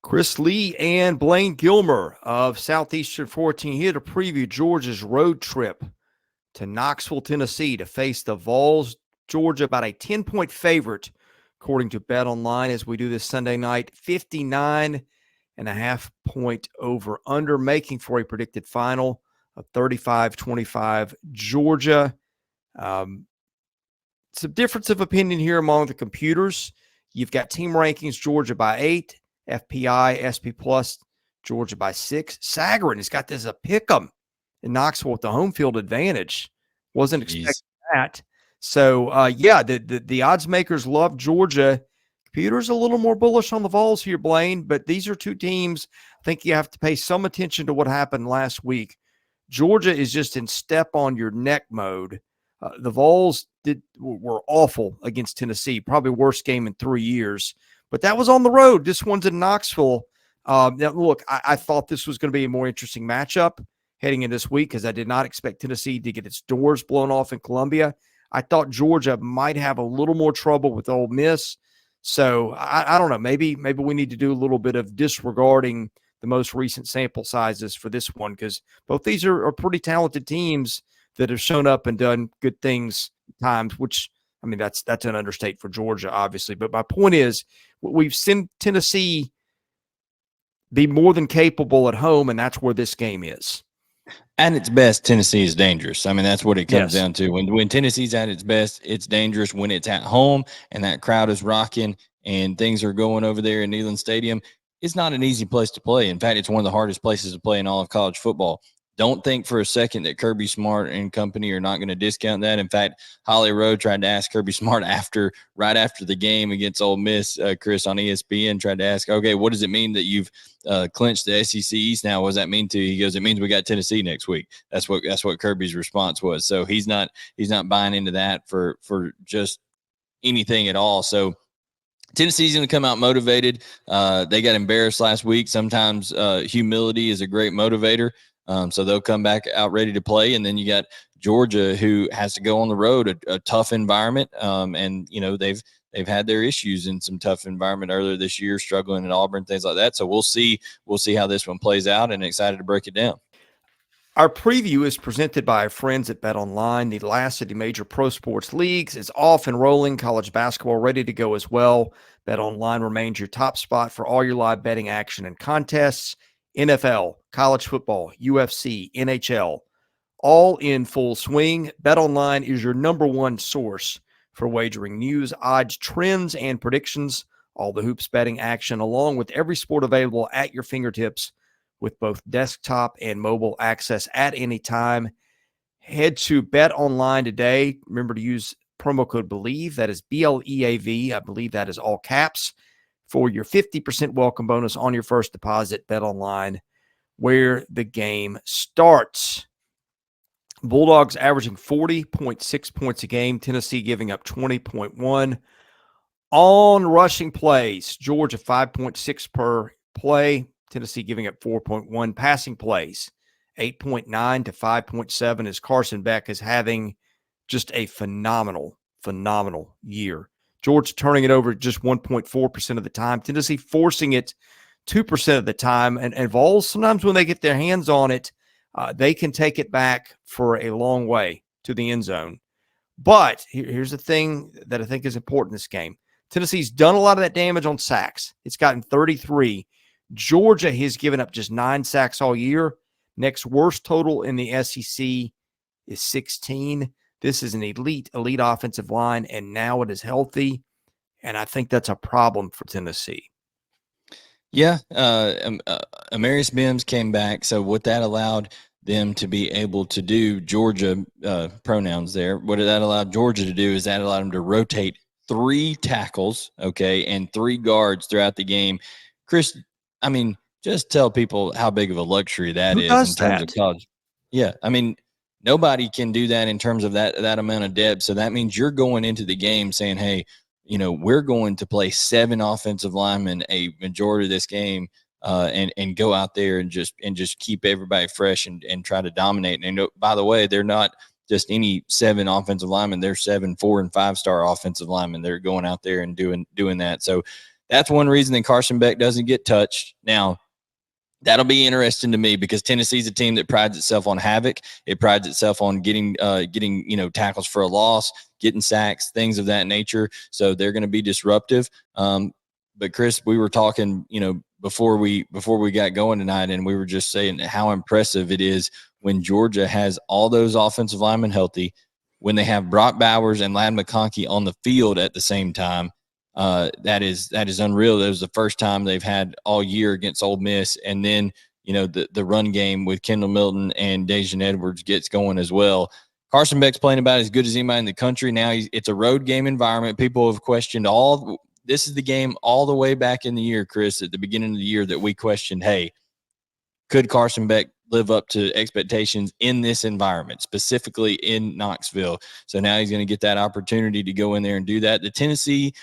Chris Lee and Blayne Gilmer of Southeastern 14 here to preview Georgia's road trip to Knoxville, Tennessee to face the Vols. Georgia about a 10-point favorite, according to Bet Online, as we do this Sunday night. 59.5-point over-under, making for a predicted final of 35-25 Georgia. Some difference of opinion here among the computers. You've got team rankings, Georgia by 8. FPI, SP Plus, Georgia by 6. Sagarin has got this a pick 'em in Knoxville with the home field advantage. Wasn't expecting that. So, the odds makers love Georgia. Computers a little more bullish on the Vols here, Blayne, but these are two teams I think you have to pay some attention to what happened last week. Georgia is just in step on your neck mode. The Vols were awful against Tennessee, probably worst game in 3 years. But that was on the road. This one's in Knoxville. Now, look, I thought this was going to be a more interesting matchup heading in this week because I did not expect Tennessee to get its doors blown off in Columbia. I thought Georgia might have a little more trouble with Ole Miss. So I don't know. Maybe we need to do a little bit of disregarding the most recent sample sizes for this one because both these are pretty talented teams that have shown up and done good things at times, which – I mean, that's an understate for Georgia, obviously. But my point is, we've seen Tennessee be more than capable at home, and that's where this game is. At its best, Tennessee is dangerous. I mean, that's what it comes down to. When Tennessee's at its best, it's dangerous. When it's at home and that crowd is rocking and things are going over there in Neyland Stadium, it's not an easy place to play. In fact, it's one of the hardest places to play in all of college football. Don't think for a second that Kirby Smart and company are not going to discount that. In fact, Holly Rowe tried to ask Kirby Smart right after the game against Ole Miss, Chris, on ESPN, tried to ask, okay, what does it mean that you've clinched the SEC East now? What does that mean to you? He goes, it means we got Tennessee next week. That's what Kirby's response was. So he's not buying into that for just anything at all. So Tennessee's going to come out motivated. They got embarrassed last week. Sometimes humility is a great motivator. So they'll come back out ready to play. And then you got Georgia, who has to go on the road, a tough environment. And, you know, they've had their issues in some tough environment earlier this year, struggling at Auburn, things like that. So we'll see how this one plays out, and excited to break it down. Our preview is presented by our friends at Bet Online. The last of the major pro sports leagues is off and rolling. College basketball ready to go as well. Bet Online remains your top spot for all your live betting action and contests. NFL, college football, UFC, NHL, all in full swing. BetOnline is your number one source for wagering news, odds, trends, and predictions. All the hoops betting action, along with every sport available at your fingertips with both desktop and mobile access at any time. Head to BetOnline today. Remember to use promo code BELIEVE. That is BLEAV. I believe that is all caps. For your 50% welcome bonus on your first deposit. Bet Online, where the game starts. Bulldogs averaging 40.6 points a game. Tennessee giving up 20.1. On rushing plays, Georgia 5.6 per play. Tennessee giving up 4.1. Passing plays, 8.9 to 5.7, as Carson Beck is having just a phenomenal year. Georgia turning it over just 1.4% of the time. Tennessee forcing it 2% of the time. And Vols, sometimes when they get their hands on it, they can take it back for a long way to the end zone. But here's the thing that I think is important in this game. Tennessee's done a lot of that damage on sacks. It's gotten 33. Georgia has given up just 9 sacks all year. Next worst total in the SEC is 16. This is an elite offensive line, and now it is healthy, and I think that's a problem for Tennessee. Yeah, Amarius Mims came back, so what that allowed them to be able to do, Georgia pronouns there, what that allowed Georgia to do is that allowed them to rotate 3 tackles, okay, and 3 guards throughout the game. Chris, I mean, just tell people how big of a luxury that is in terms of college. Yeah, I mean, nobody can do that in terms of that amount of depth. So that means you're going into the game saying, hey, you know, we're going to play 7 offensive linemen a majority of this game and go out there and just keep everybody fresh and try to dominate. And by the way, they're not just any 7 offensive linemen. There's 7 4 and 5-star offensive linemen. They're going out there and doing that. So that's one reason that Carson Beck doesn't get touched. Now, that'll be interesting to me because Tennessee's a team that prides itself on havoc. It prides itself on getting tackles for a loss, getting sacks, things of that nature. So they're going to be disruptive. But Chris, we were talking, before we got going tonight, and we were just saying how impressive it is when Georgia has all those offensive linemen healthy, when they have Brock Bowers and Ladd McConkey on the field at the same time. That is unreal. That was the first time they've had all year against Ole Miss. And then, the run game with Kendall Milton and Dejan Edwards gets going as well. Carson Beck's playing about as good as anybody in the country. Now it's a road game environment. People have questioned this is the game all the way back in the year, Chris, at the beginning of the year that we questioned, hey, could Carson Beck live up to expectations in this environment, specifically in Knoxville? So now he's going to get that opportunity to go in there and do that. The Tennessee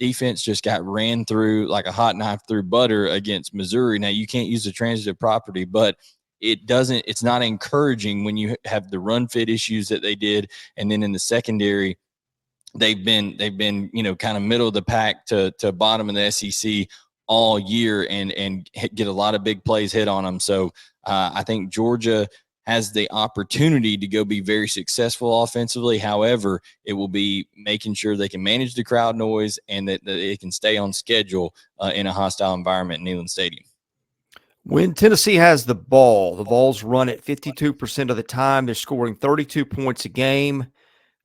defense just got ran through like a hot knife through butter against Missouri. Now you can't use the transitive property, but it's not encouraging when you have the run fit issues that they did. And then in the secondary, they've been kind of middle of the pack to bottom of the SEC all year and get a lot of big plays hit on them. So I think Georgia has the opportunity to go be very successful offensively. However, it will be making sure they can manage the crowd noise and that they can stay on schedule in a hostile environment in Neyland Stadium. When Tennessee has the ball, the Vols run it 52% of the time. They're scoring 32 points a game.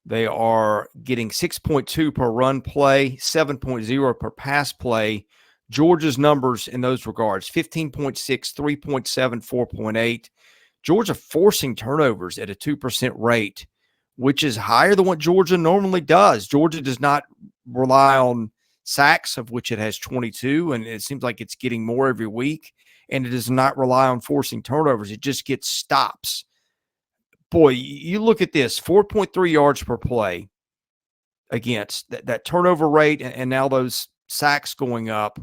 They are getting 6.2 per run play, 7.0 per pass play. Georgia's numbers in those regards, 15.6, 3.7, 4.8. Georgia forcing turnovers at a 2% rate, which is higher than what Georgia normally does. Georgia does not rely on sacks, of which it has 22, and it seems like it's getting more every week. And it does not rely on forcing turnovers. It just gets stops. Boy, you look at this, 4.3 yards per play against that turnover rate, and now those sacks going up.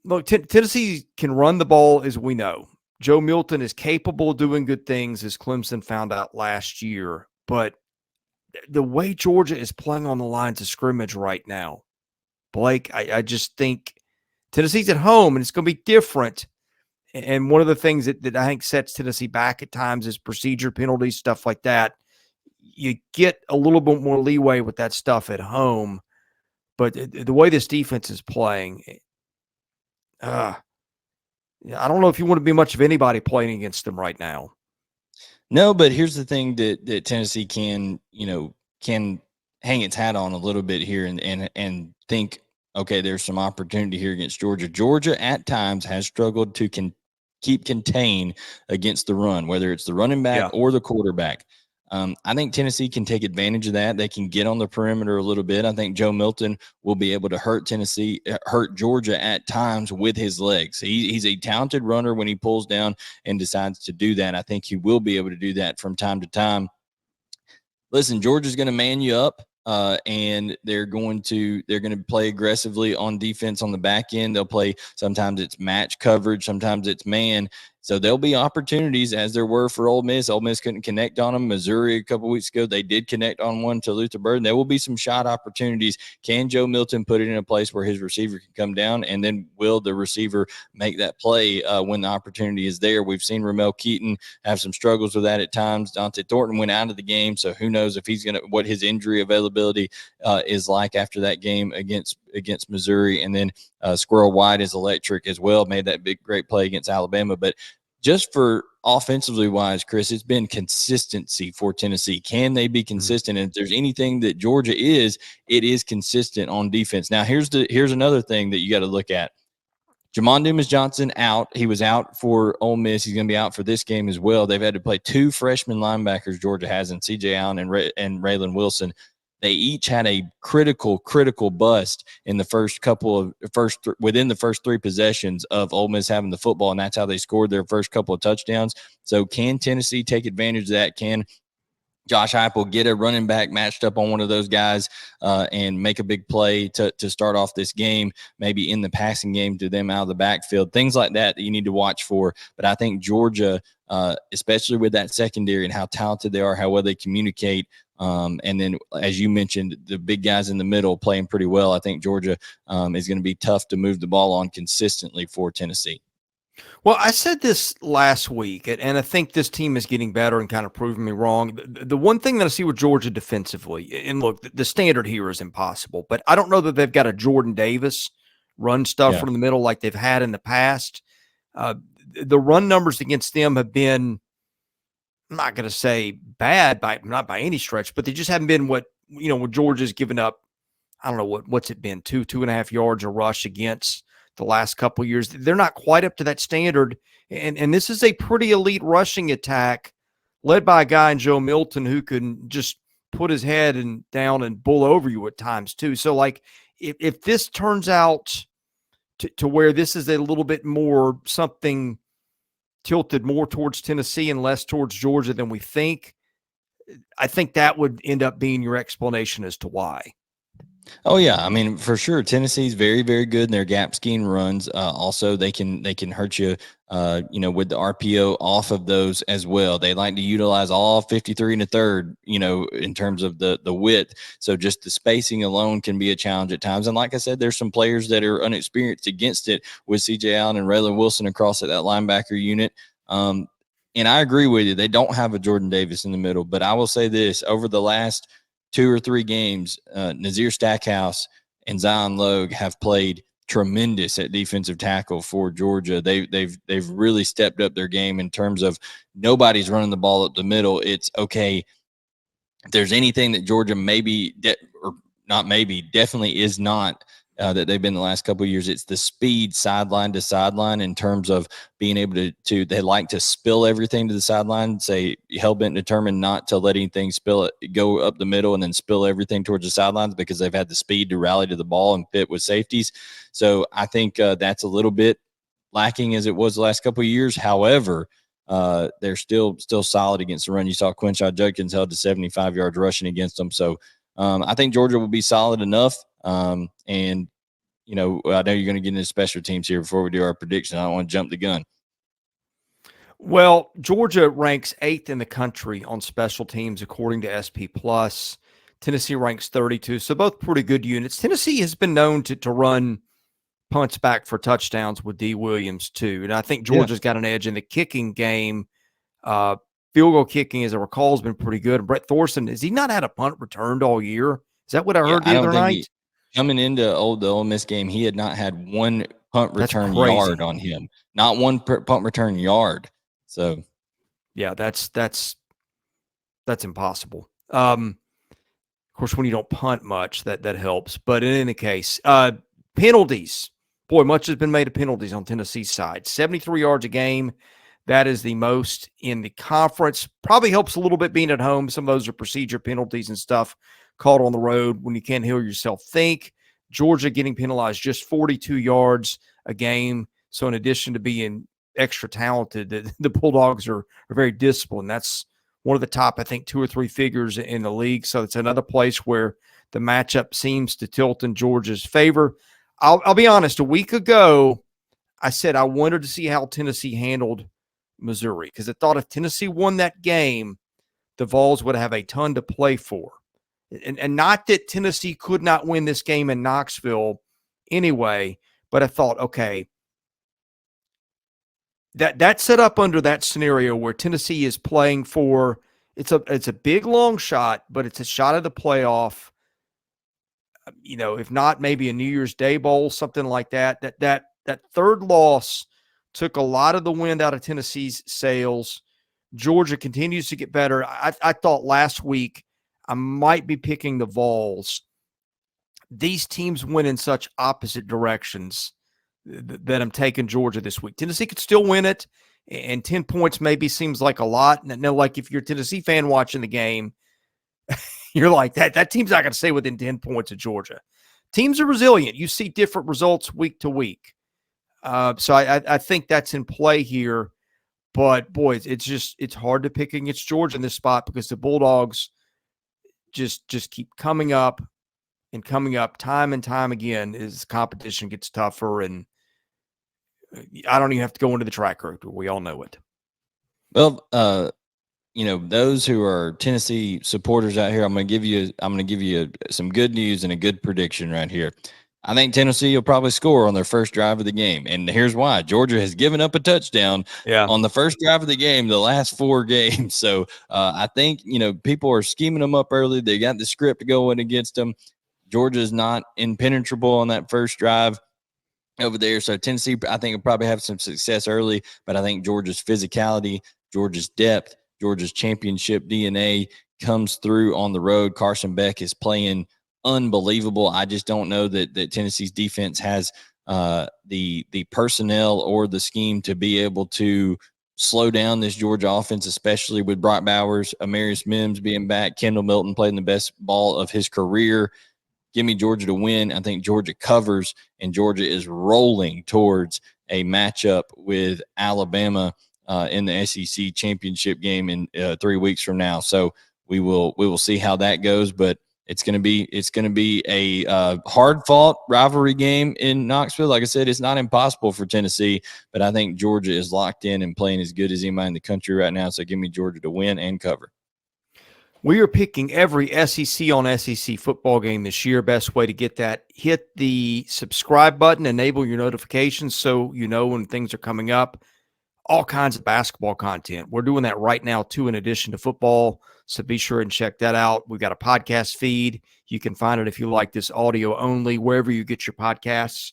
Look, Tennessee can run the ball, as we know. Joe Milton is capable of doing good things, as Clemson found out last year. But the way Georgia is playing on the lines of scrimmage right now, Blake, I just think Tennessee's at home, and it's going to be different. And one of the things that I think sets Tennessee back at times is procedure penalties, stuff like that. You get a little bit more leeway with that stuff at home. But the way this defense is playing, I don't know if you want to be much of anybody playing against them right now. No, but here's the thing that Tennessee can hang its hat on a little bit here and think, okay, there's some opportunity here against Georgia. Georgia at times has struggled to keep contained against the run, whether it's the running back or the quarterback. I think Tennessee can take advantage of that. They can get on the perimeter a little bit. I think Joe Milton will be able to hurt Georgia at times with his legs. He's a talented runner when he pulls down and decides to do that. I think he will be able to do that from time to time. Listen, Georgia's going to man you up. And they're going to play aggressively on defense on the back end. They'll play, sometimes it's match coverage, sometimes it's man. So there'll be opportunities, as there were for Ole Miss. Ole Miss couldn't connect on them. Missouri a couple weeks ago, they did connect on one to Luther Burden. There will be some shot opportunities. Can Joe Milton put it in a place where his receiver can come down? And then will the receiver make that play when the opportunity is there? We've seen Ramel Keaton have some struggles with that at times. Dante Thornton went out of the game, so who knows if what his injury availability is like after that game against Missouri. And then Squirrel White is electric as well, made that great play against Alabama. But just for offensively wise, Chris, it's been consistency for Tennessee. Can they be consistent? And if there's anything that Georgia is, it is consistent on defense. Now, here's another thing that you got to look at. Jamon Dumas-Johnson out. He was out for Ole Miss. He's going to be out for this game as well. They've had to play 2 freshman linebackers Georgia has in C.J. Allen and Raylan Wilson. They each had a critical bust in the within the first 3 possessions of Ole Miss having the football, and that's how they scored their first couple of touchdowns. So can Tennessee take advantage of that? Can Josh Heupel get a running back matched up on one of those guys and make a big play to start off this game, maybe in the passing game to them out of the backfield, things like that you need to watch for. But I think Georgia, especially with that secondary and how talented they are, how well they communicate, and then, as you mentioned, the big guys in the middle playing pretty well, I think Georgia is going to be tough to move the ball on consistently for Tennessee. Well, I said this last week, and I think this team is getting better and kind of proving me wrong. The one thing that I see with Georgia defensively, and look, the standard here is impossible, but I don't know that they've got a Jordan Davis run stuff from the middle like they've had in the past. The run numbers against them have been, I'm not going to say bad, not by any stretch, but they just haven't been what Georgia's given up. I don't know what's it been, 2.5 yards a rush against the last couple of years. They're not quite up to that standard. And this is a pretty elite rushing attack led by a guy in Joe Milton who can just put his head down and bull over you at times too. So like if this turns out to where this is a little bit more something tilted more towards Tennessee and less towards Georgia than we think, I think that would end up being your explanation as to why. Oh yeah, I mean for sure. Tennessee's very, very good in their gap scheme runs. Also, they can hurt you, with the RPO off of those as well. They like to utilize all 53 and a third, in terms of the width. So just the spacing alone can be a challenge at times. And like I said, there's some players that are unexperienced against it with C.J. Allen and Raylan Wilson across at that linebacker unit. And I agree with you. They don't have a Jordan Davis in the middle, but I will say this: over the last 2 or 3 games, Nazir Stackhouse and Zion Logue have played tremendous at defensive tackle for Georgia. They've really stepped up their game in terms of nobody's running the ball up the middle. It's okay. If there's anything that Georgia definitely is not that they've been the last couple of years, it's the speed sideline to sideline in terms of being able to they like to spill everything to the sideline, say hell-bent determined not to let anything go up the middle and then spill everything towards the sidelines because they've had the speed to rally to the ball and fit with safeties. So I think that's a little bit lacking as it was the last couple of years. However, they're still solid against the run. You saw Quinshon Judkins held to 75 yards rushing against them. So I think Georgia will be solid enough. And, I know you're going to get into special teams here before we do our prediction. I don't want to jump the gun. Well, Georgia ranks 8th in the country on special teams, according to SP+. Tennessee ranks 32. So both pretty good units. Tennessee has been known to run punts back for touchdowns with D. Williams too. And I think Georgia's got an edge in the kicking game. Field goal kicking, as I recall, has been pretty good. Brett Thorson, has he not had a punt returned all year? Is that what I heard the other night? Coming into the Ole Miss game, he had not had one punt return yard on him. Not one punt return yard. So, yeah, that's impossible. Of course, when you don't punt much, that helps. But in any case, penalties. Boy, much has been made of penalties on Tennessee's side. 73 yards a game. That is the most in the conference. Probably helps a little bit being at home. Some of those are procedure penalties and stuff called on the road when you can't hear yourself think. Georgia getting penalized just 42 yards a game. So in addition to being extra talented, the Bulldogs are very disciplined. That's one of the top, I think, 2 or 3 figures in the league. So it's another place where the matchup seems to tilt in Georgia's favor. I'll be honest. A week ago, I said I wanted to see how Tennessee handled Missouri because I thought if Tennessee won that game, the Vols would have a ton to play for. And not that Tennessee could not win this game in Knoxville anyway, but I thought, okay, that set up under that scenario where Tennessee is playing for it's a big long shot, but it's a shot at the playoff. If not maybe a New Year's Day bowl, something like that. That third loss took a lot of the wind out of Tennessee's sails. Georgia continues to get better. I thought last week I might be picking the Vols. These teams went in such opposite directions that I'm taking Georgia this week. Tennessee could still win it, and 10 points maybe seems like a lot. No, like if you're a Tennessee fan watching the game, you're like, that team's not going to stay within 10 points of Georgia. Teams are resilient. You see different results week to week. So I think that's in play here. But boy, it's hard to pick against Georgia in this spot because the Bulldogs just keep coming up and coming up time and time again as competition gets tougher. And I don't even have to go into the track record. We all know it. Well, those who are Tennessee supporters out here, I'm going to give you some good news and a good prediction right here. I think Tennessee will probably score on their first drive of the game. And here's why. Georgia has given up a touchdown on the first drive of the game the last 4 games. So I think, people are scheming them up early. They got the script going against them. Georgia's not impenetrable on that first drive over there. So Tennessee, I think, will probably have some success early. But I think Georgia's physicality, Georgia's depth, Georgia's championship DNA comes through on the road. Carson Beck is playing unbelievable. I just don't know that Tennessee's defense has the personnel or the scheme to be able to slow down this Georgia offense, especially with Brock Bowers, Amarius Mims being back, Kendall Milton playing the best ball of his career. Give me Georgia to win. I think Georgia covers, and Georgia is rolling towards a matchup with Alabama in the SEC championship game in 3 weeks from now. So we will see how that goes, but it's going to be a hard-fought rivalry game in Knoxville. Like I said, it's not impossible for Tennessee, but I think Georgia is locked in and playing as good as anybody in the country right now. So give me Georgia to win and cover. We are picking every SEC on SEC football game this year. Best way to get that, hit the subscribe button, enable your notifications so you know when things are coming up. All kinds of basketball content. We're doing that right now, too, in addition to football. So be sure and check that out. We've got a podcast feed. You can find it if you like this audio only, wherever you get your podcasts.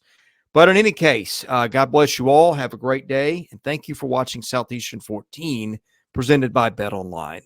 But in any case, God bless you all. Have a great day. And thank you for watching Southeastern 14, presented by Bet Online.